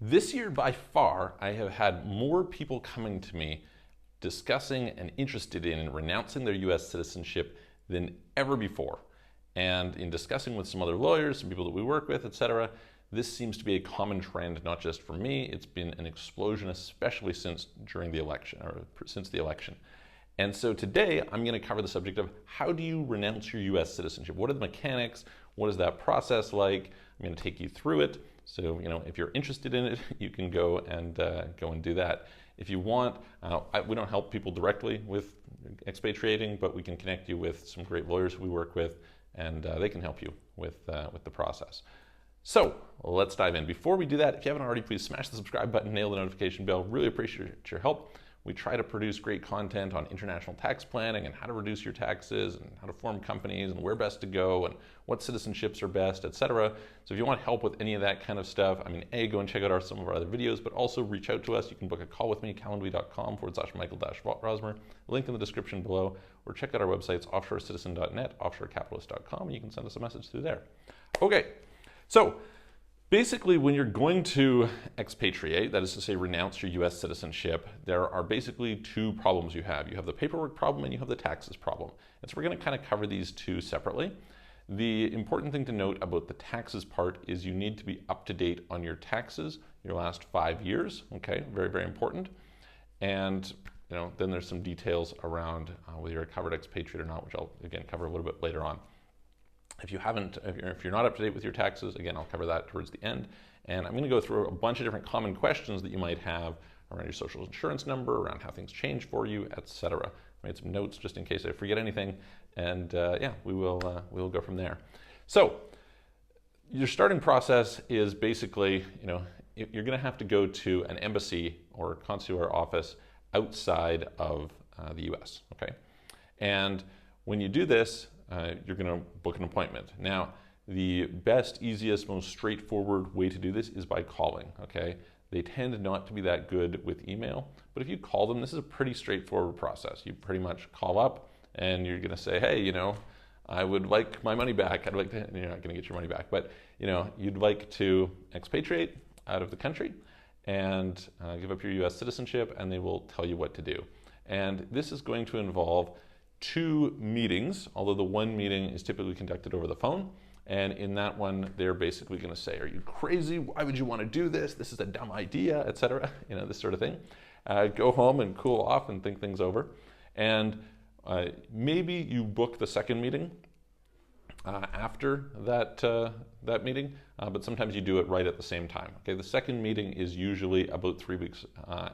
This year, by far, I have had more people coming to me discussing and interested in renouncing their US citizenship than ever before. And in discussing with some other lawyers, some people that we work with, etc., this seems to be a common trend, not just for me. It's been an explosion, especially since during the election, or since the election. And so today, I'm going to cover the subject of how do you renounce your US citizenship? What are the mechanics? What is that process like? I'm going to take you through it. So, if you're interested in it, you can go and do that. If you want, we don't help people directly with expatriating, but we can connect you with some great lawyers we work with, and they can help you with the process. So let's dive in. Before we do that, if you haven't already, please smash the subscribe button, nail the notification bell. Really appreciate your help. We try to produce great content on international tax planning and how to reduce your taxes and how to form companies and where best to go and what citizenships are best, etc. So if you want help with any of that kind of stuff, go and check out some of our other videos, but also reach out to us. You can book a call with me, calendly.com/Michael-Rosmer, link in the description below, or check out our websites, offshorecitizen.net, offshorecapitalist.com, and you can send us a message through there. Okay, so basically, when you're going to expatriate, that is to say renounce your US citizenship, there are basically two problems you have. You have the paperwork problem and you have the taxes problem. And so we're going to kind of cover these two separately. The important thing to note about the taxes part is you need to be up to date on your taxes your last 5 years. Okay, very, very important. And then there's some details around whether you're a covered expatriate or not, which I'll again cover a little bit later on. If you're not up to date with your taxes, again, I'll cover that towards the end. And I'm going to go through a bunch of different common questions that you might have around your social insurance number, around how things change for you, etc. I made some notes just in case I forget anything, and we will go from there. So your starting process is basically, you're going to have to go to an embassy or consular office outside of the U.S. Okay, and when you do this, you're going to book an appointment. Now, the best, easiest, most straightforward way to do this is by calling, okay? They tend not to be that good with email, but if you call them, this is a pretty straightforward process. You pretty much call up and you're going to say, hey, I would like my money back. You're not going to get your money back, but you'd like to expatriate out of the country and give up your US citizenship, and they will tell you what to do. And this is going to involve 2 meetings, although the one meeting is typically conducted over the phone. And in that one, they're basically going to say, are you crazy? Why would you want to do this? This is a dumb idea, etc. This sort of thing. Go home and cool off and think things over. And maybe you book the second meeting after that meeting, but sometimes you do it right at the same time. Okay, the second meeting is usually about 3 weeks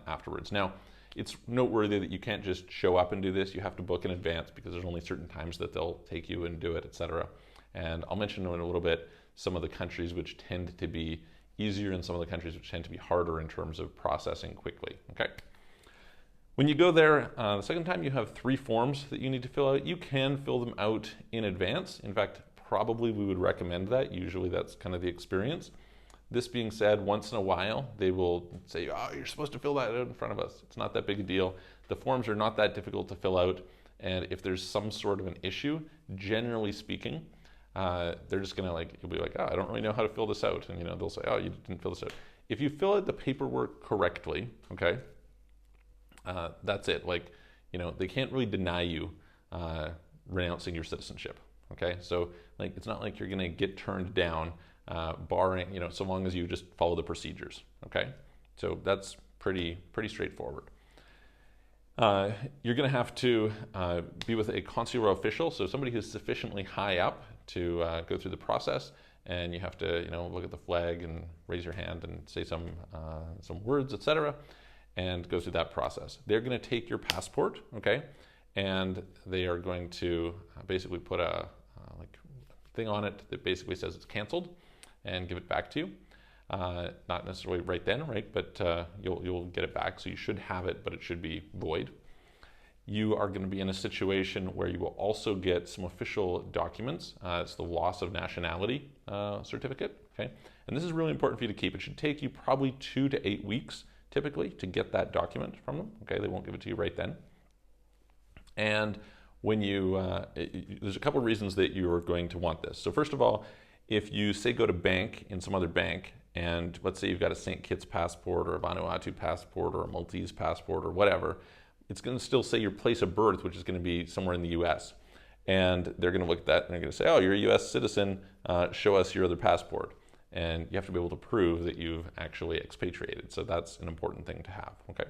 afterwards. Now, it's noteworthy that you can't just show up and do this. You have to book in advance because there's only certain times that they'll take you and do it, etc. And I'll mention in a little bit some of the countries which tend to be easier and some of the countries which tend to be harder in terms of processing quickly. Okay. When you go there the second time, you have 3 forms that you need to fill out. You can fill them out in advance. In fact, probably we would recommend that. Usually that's kind of the experience. This being said, once in a while, they will say, oh, you're supposed to fill that out in front of us. It's not that big a deal. The forms are not that difficult to fill out. And if there's some sort of an issue, generally speaking, they're just going to you'll be like, oh, I don't really know how to fill this out. And, they'll say, oh, you didn't fill this out. If you fill out the paperwork correctly, okay, that's it. They can't really deny you renouncing your citizenship. Okay, so it's not like you're going to get turned down barring, so long as you just follow the procedures, okay? So that's pretty straightforward. You're going to have to be with a consular official, so somebody who's sufficiently high up to go through the process, and you have to, look at the flag and raise your hand and say some words, etc., and go through that process. They're going to take your passport, okay, and they are going to basically put a thing on it that basically says it's canceled, and give it back to you. Not necessarily right then, right? But you'll get it back, so you should have it, but it should be void. You are going to be in a situation where you will also get some official documents. It's the loss of nationality certificate, okay? And this is really important for you to keep. It should take you probably 2 to 8 weeks, typically, to get that document from them, okay? They won't give it to you right then. And when there's a couple of reasons that you're going to want this. So first of all, if you say go to bank in some other bank and let's say you've got a St. Kitts passport or a Vanuatu passport or a Maltese passport or whatever, it's going to still say your place of birth, which is going to be somewhere in the US. And they're going to look at that and they're going to say, oh, you're a US citizen, show us your other passport. And you have to be able to prove that you've actually expatriated. So that's an important thing to have, okay?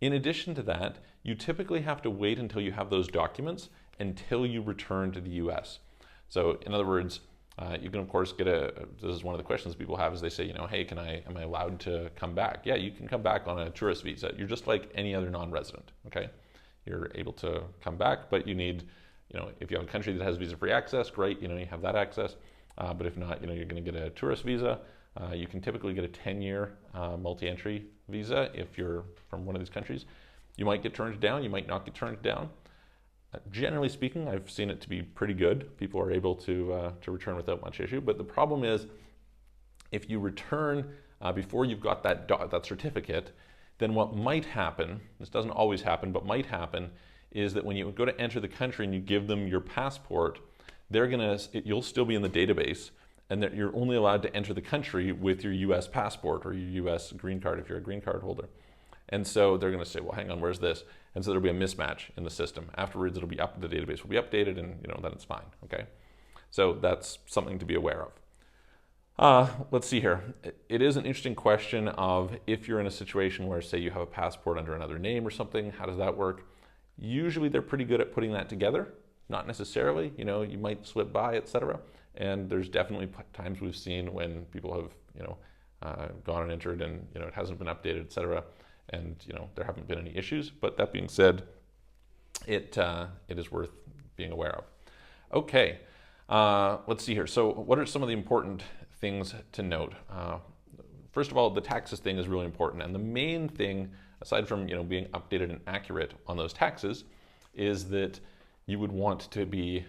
In addition to that, you typically have to wait until you have those documents until you return to the US. So in other words, you can of course get this is one of the questions people have is they say, hey, am I allowed to come back? Yeah, you can come back on a tourist visa. You're just like any other non-resident, okay? You're able to come back, but you need, if you have a country that has visa-free access, great, you have that access. But if not, you're going to get a tourist visa. You can typically get a 10-year multi-entry visa if you're from one of these countries. You might get turned down, you might not get turned down. Generally speaking, I've seen it to be pretty good. People are able to return without much issue. But the problem is, if you return before you've got that certificate, then what might happen, this doesn't always happen, but might happen, is that when you go to enter the country and you give them your passport, you'll still be in the database, and that you're only allowed to enter the country with your US passport or your US green card if you're a green card holder. And so they're going to say, well, hang on, where's this? And so there'll be a mismatch in the system. Afterwards, the database will be updated, and then it's fine, okay? So that's something to be aware of. Let's see here. It is an interesting question of if you're in a situation where, say, you have a passport under another name or something, how does that work? Usually they're pretty good at putting that together. Not necessarily, you might slip by, etc. And there's definitely times we've seen when people have, gone and entered and, it hasn't been updated, etc. And, there haven't been any issues. But that being said, it is worth being aware of. Okay, let's see here. So what are some of the important things to note? First of all, the taxes thing is really important. And the main thing, aside from, being updated and accurate on those taxes, is that you would want to be,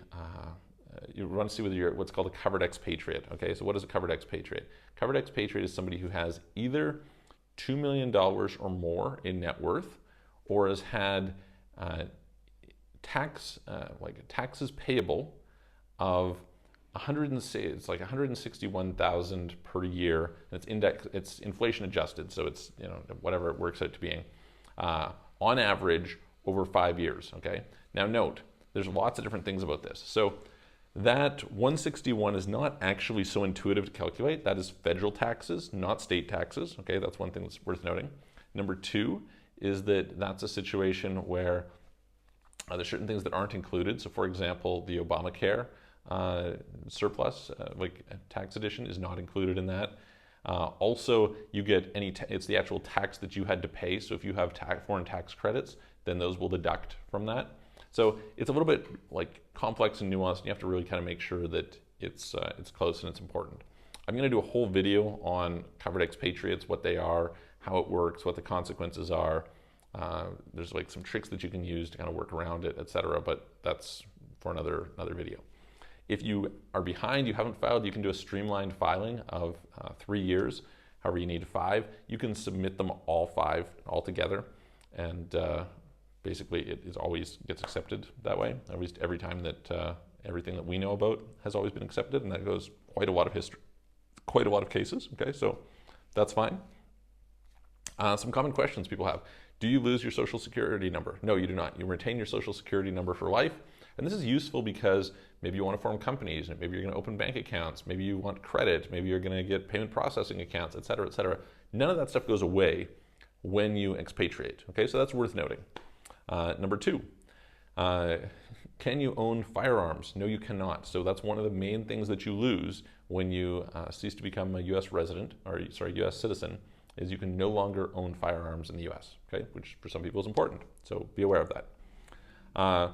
you want to see whether you're what's called a covered expatriate. Okay, so what is a covered expatriate? Covered expatriate is somebody who has either $2 million or more in net worth, or has had taxes payable of it's like 161,000 per year. And it's inflation adjusted, so it's whatever it works out to being on average over 5 years. Okay, now note, there's lots of different things about this. So that 161 is not actually so intuitive to calculate. That is federal taxes, not state taxes. Okay, that's one thing that's worth noting. Number two is that that's a situation where there's certain things that aren't included. So for example, the Obamacare surplus, like tax addition, is not included in that. Also, you get it's the actual tax that you had to pay. So if you have foreign tax credits, then those will deduct from that. So it's a little bit like complex and nuanced, and you have to really kind of make sure that it's close and it's important. I'm going to do a whole video on covered expatriates, what they are, how it works, what the consequences are. There's like some tricks that you can use to kind of work around it, etc. But that's for another video. If you are behind, you haven't filed, you can do a streamlined filing of 3 years. However, you need 5. You can submit them all 5 all together, and basically it always gets accepted that way. At least every time that everything that we know about has always been accepted, and that goes quite a lot of history, quite a lot of cases. Okay, so that's fine. Some common questions people have. Do you lose your social security number? No, you do not. You retain your social security number for life. And this is useful because maybe you want to form companies, maybe you're going to open bank accounts, maybe you want credit, maybe you're going to get payment processing accounts, et cetera, et cetera. None of that stuff goes away when you expatriate. Okay, so that's worth noting. Number 2, can you own firearms? No, you cannot. So that's one of the main things that you lose when you cease to become a U.S. resident, or sorry, U.S. citizen, is you can no longer own firearms in the U.S., okay, which for some people is important. So be aware of that.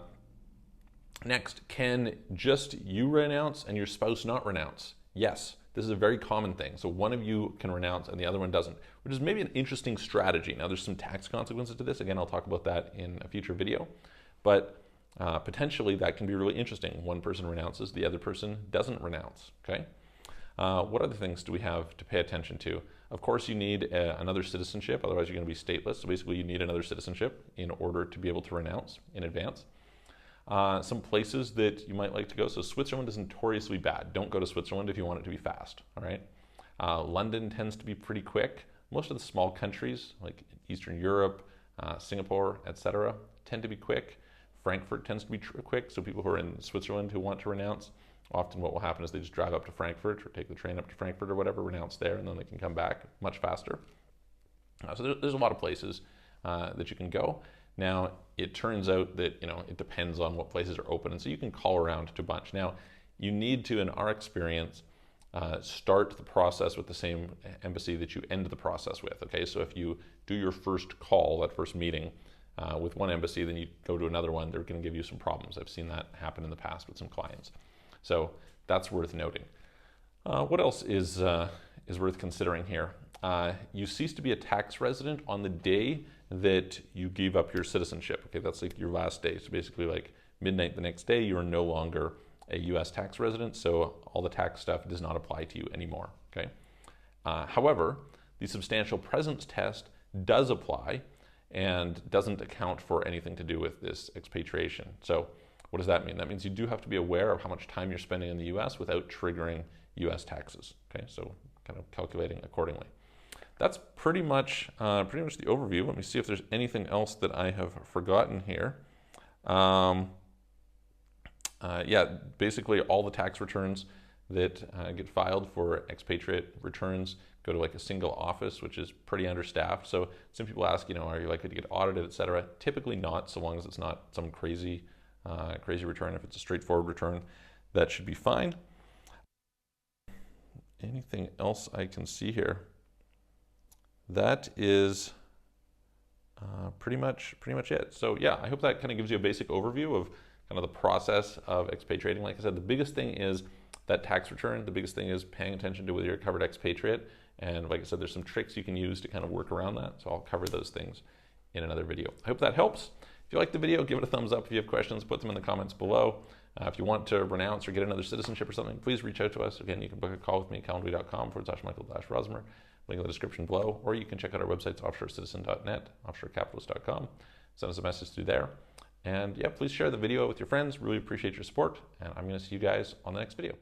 Next, can just you renounce and your spouse not renounce? Yes, this is a very common thing. So one of you can renounce and the other one doesn't, which is maybe an interesting strategy. Now there's some tax consequences to this. Again, I'll talk about that in a future video, but potentially that can be really interesting. One person renounces, the other person doesn't renounce, okay? What other things do we have to pay attention to? Of course, you need another citizenship, otherwise you're going to be stateless. So basically you need another citizenship in order to be able to renounce in advance. Some places that you might like to go. So Switzerland is notoriously bad. Don't go to Switzerland if you want it to be fast, all right? London tends to be pretty quick. Most of the small countries like Eastern Europe, Singapore, etc., tend to be quick. Frankfurt tends to be quick, so people who are in Switzerland who want to renounce, often what will happen is they just drive up to Frankfurt or take the train up to Frankfurt or whatever, renounce there, and then they can come back much faster. So there's a lot of places that you can go. Now, it turns out that, it depends on what places are open, and so you can call around to a bunch. Now, you need to, in our experience, start the process with the same embassy that you end the process with, okay? So if you do your first call, that first meeting, with one embassy, then you go to another one, they're going to give you some problems. I've seen that happen in the past with some clients. So that's worth noting. What else is worth considering here? You cease to be a tax resident on the day that you give up your citizenship. Okay, that's like your last day. So basically like midnight the next day, you are no longer a US tax resident, so all the tax stuff does not apply to you anymore, okay? However, the substantial presence test does apply and doesn't account for anything to do with this expatriation. So what does that mean? That means you do have to be aware of how much time you're spending in the US without triggering US taxes, okay? So kind of calculating accordingly. That's pretty much the overview. Let me see if there's anything else that I have forgotten here. Yeah, basically all the tax returns that get filed for expatriate returns go to like a single office, which is pretty understaffed. So some people ask, are you likely to get audited, etc.? Typically not, so long as it's not some crazy return. If it's a straightforward return, that should be fine. Anything else I can see here? That is pretty much it. So yeah, I hope that kind of gives you a basic overview of kind of the process of expatriating. Like I said, the biggest thing is that tax return. The biggest thing is paying attention to whether you're a covered expatriate. And like I said, there's some tricks you can use to kind of work around that. So I'll cover those things in another video. I hope that helps. If you like the video, give it a thumbs up. If you have questions, put them in the comments below. If you want to renounce or get another citizenship or something, please reach out to us. Again, you can book a call with me, calendly.com/Michael-Rosmer, link in the description below, or you can check out our websites, offshorecitizen.net, offshorecapitalist.com. Send us a message through there. And yeah, please share the video with your friends. Really appreciate your support. And I'm going to see you guys on the next video.